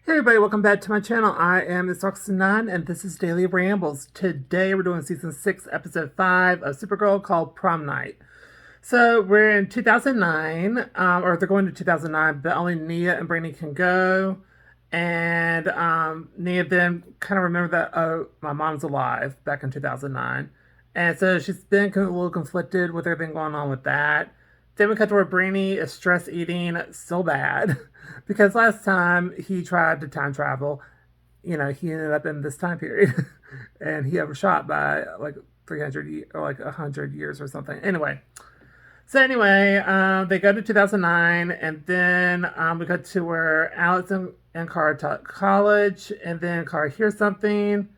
Hey everybody, welcome back to my channel. I am Miss Oxy9 and this is Daily Rambles. Today we're doing season 6, episode 5 of Supergirl called Prom Night. So we're in 2009, or they're going to 2009, but only Nia and Brainy can go. And Nia then kind of remembered that, oh, my mom's alive back in 2009. And so she's been a little conflicted with everything going on with that. Then we cut to where Brainy is stress eating so bad because last time he tried to time travel, he ended up in this time period and he overshot by like 300 or like 100 years or something. Anyway, they go to 2009, and then we go to where Alex and Kara taught college, and then Kara hears something,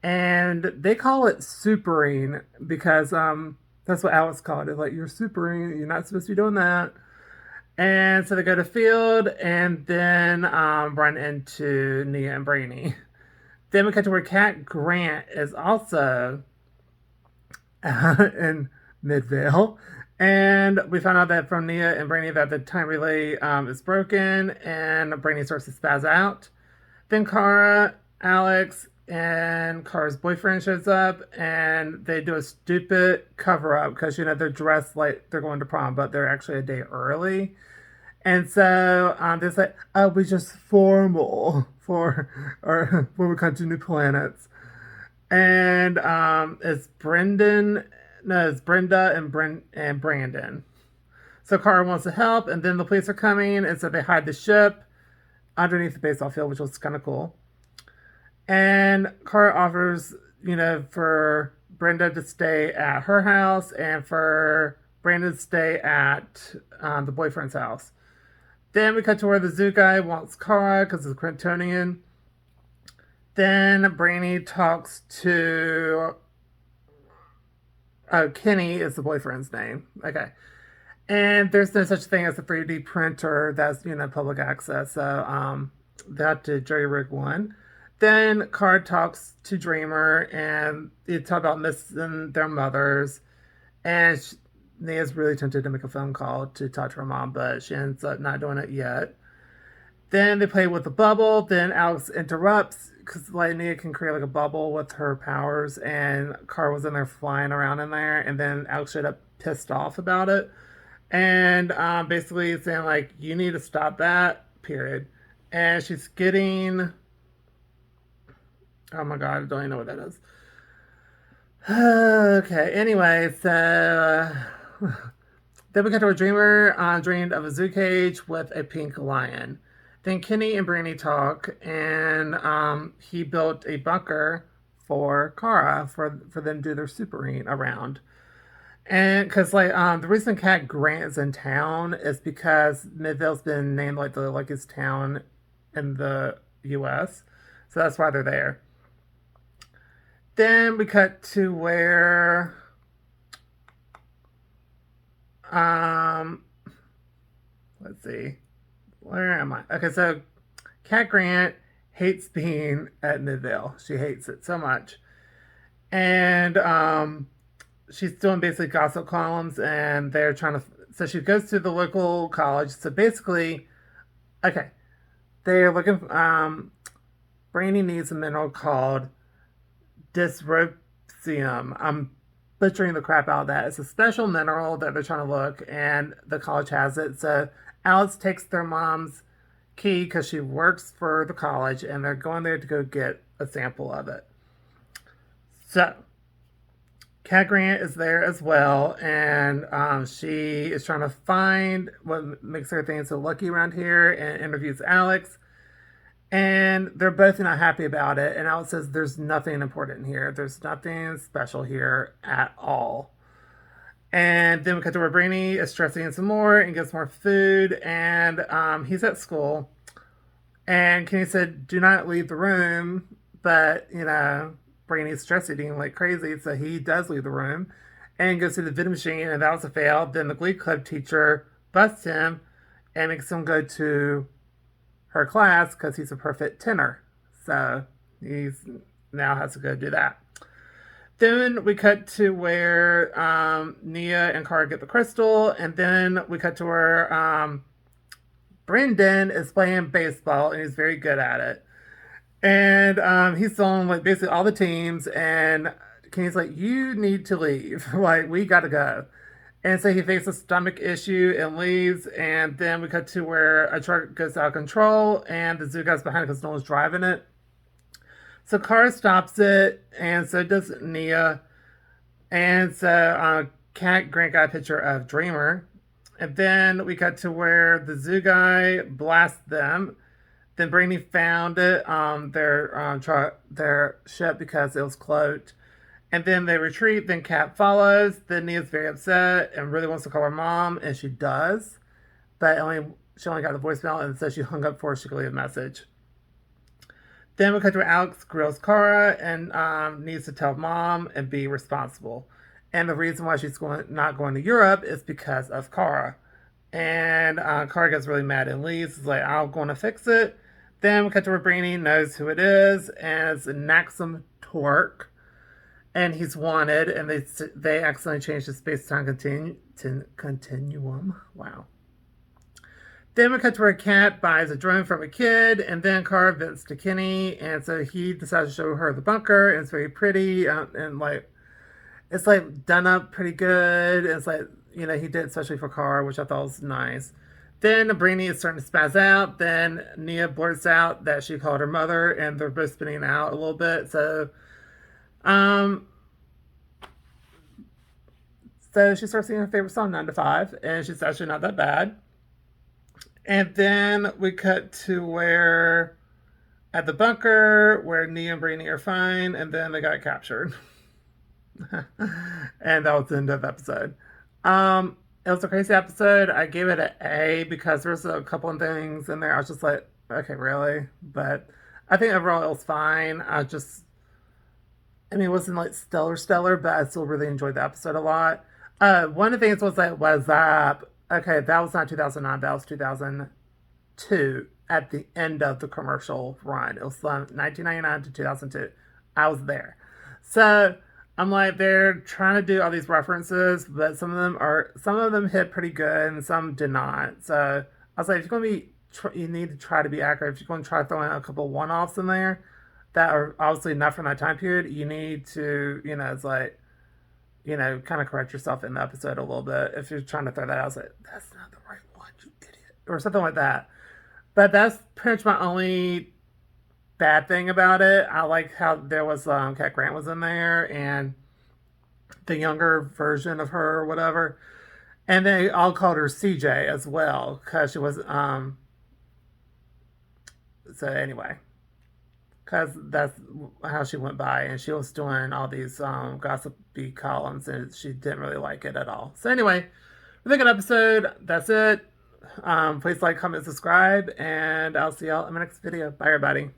and they call it supering because that's what Alex called it. Like, you're supering, you're not supposed to be doing that. And so they go to field, and then run into Nia and Brainy. Then we cut to where Cat Grant is also in Midvale. And we found out that from Nia and Brainy that the time relay is broken, and Brainy starts to spaz out. Then Kara, Alex, and Kara's boyfriend shows up, and they do a stupid cover up because they're dressed like they're going to prom, but they're actually a day early. And so they're like, "Oh, we just formal for or when we come to new planets." And it's Brenda and Brandon. So Kara wants to help, and then the police are coming, and so they hide the ship underneath the baseball field, which was kind of cool. And Kara offers, for Brenda to stay at her house and for Brandon to stay at the boyfriend's house. Then we cut to where the zoo guy wants Kara because it's Kryptonian. Then Brainy talks to Kenny is the boyfriend's name. Okay. And there's no such thing as a 3D printer that's, public access. So they have to jury rig one. Then Card talks to Dreamer and they talk about missing their mothers. And Nia's really tempted to make a phone call to talk to her mom, but she ends up not doing it yet. Then they play with the bubble. Then Alex interrupts because like Nia can create like a bubble with her powers, and Car was in there flying around in there, and then Alex showed up pissed off about it, and basically saying like you need to stop that. Period. And she's getting. Oh my god, I don't even know what that is. Okay. Anyway, so then we got to a dreamer dreamed of a zoo cage with a pink lion. Then Kenny and Brandy talk, and he built a bunker for Kara for them to do their supering around. And because the reason Cat Grant is in town is because Midvale's been named like the luckiest town in the U.S., so that's why they're there. Then we cut to where let's see. Where am I? Okay, so Cat Grant hates being at Midvale. She hates it so much. And she's doing basically gossip columns, and they're trying to. So she goes to the local college. So basically, okay, they're looking. Brandy needs a mineral called dysprosium. I'm butchering the crap out of that. It's a special mineral that they're trying to look, and the college has it. So Alex takes their mom's key because she works for the college, and they're going there to go get a sample of it. So Cat Grant is there as well, and she is trying to find what makes her think so lucky around here, and interviews Alex. And they're both not happy about it. And Alex says there's nothing important here. There's nothing special here at all. And then we cut to where Brainy is stressing some more and gets more food. And he's at school. And Kenny said, do not leave the room. But, Brainy's stress eating like crazy. So he does leave the room and goes to the vending machine. And that was a fail. Then the Glee Club teacher busts him and makes him go to her class because he's a perfect tenor. So he's now has to go do that. Then we cut to where Nia and Kara get the crystal, and then we cut to where Brendan is playing baseball and he's very good at it. And he's on like basically all the teams, and Kenny's like, "You need to leave. Like, we gotta go." And so he faces a stomach issue and leaves. And then we cut to where a truck goes out of control, and the zoo guy's behind it because no one's driving it. So Kara stops it, and so does Nia. And so Cat Grant got a picture of Dreamer. And then we cut to where the zoo guy blasts them. Then Brainy found it, their ship because it was cloaked. And then they retreat. Then Kat follows. Then Nia's very upset and really wants to call her mom, and she does. But she only got the voicemail, and so she hung up before she could leave a message. Then we cut to Alex grills Kara and needs to tell mom and be responsible. And the reason why she's not going to Europe is because of Kara. And Kara gets really mad and leaves. It's like, I'm going to fix it. Then we cut to where Brainy knows who it is, and it's Naxum Torque. And he's wanted, and they accidentally changed the space-time continuum. Wow. Then we cut to where Kat buys a drone from a kid, and then Kara vents to Kenny, and so he decides to show her the bunker, and it's very pretty, and like, it's like done up pretty good. It's like, you know, he did especially for Kara, which I thought was nice. Then Brainy is starting to spaz out. Then Nia blurts out that she called her mother, and they're both spinning out a little bit. Um, so she starts singing her favorite song, 9 to 5, and she's actually not that bad. And then we cut to where at the bunker where Nia and Brainy are fine, and then they got captured. And that was the end of the episode. It was a crazy episode. I gave it an A because there's a couple of things in there. I was just like, okay, really? But I think overall it was fine. I mean, it wasn't like stellar, but I still really enjoyed the episode a lot. One of the things was like, what's up? Okay, that was not 2009, that was 2002 at the end of the commercial run. It was from 1999 to 2002. I was there. So I'm like, they're trying to do all these references, but some of them hit pretty good and some did not. So I was like, if you're going to be, you need to try to be accurate. If you're going to try to throw in a couple one-offs in there that are obviously not from that time period, you need to, you know, it's like, you know, kind of correct yourself in the episode a little bit. If you're trying to throw that out, I was like, that's not the right one, you idiot. Or something like that. But that's pretty much my only bad thing about it. I like how there was Cat Grant was in there and the younger version of her or whatever. And they all called her CJ as well because she was so anyway, because that's how she went by, and she was doing all these gossipy columns, and she didn't really like it at all. So anyway, really good episode. That's it. Please like, comment, subscribe, and I'll see y'all in my next video. Bye, everybody.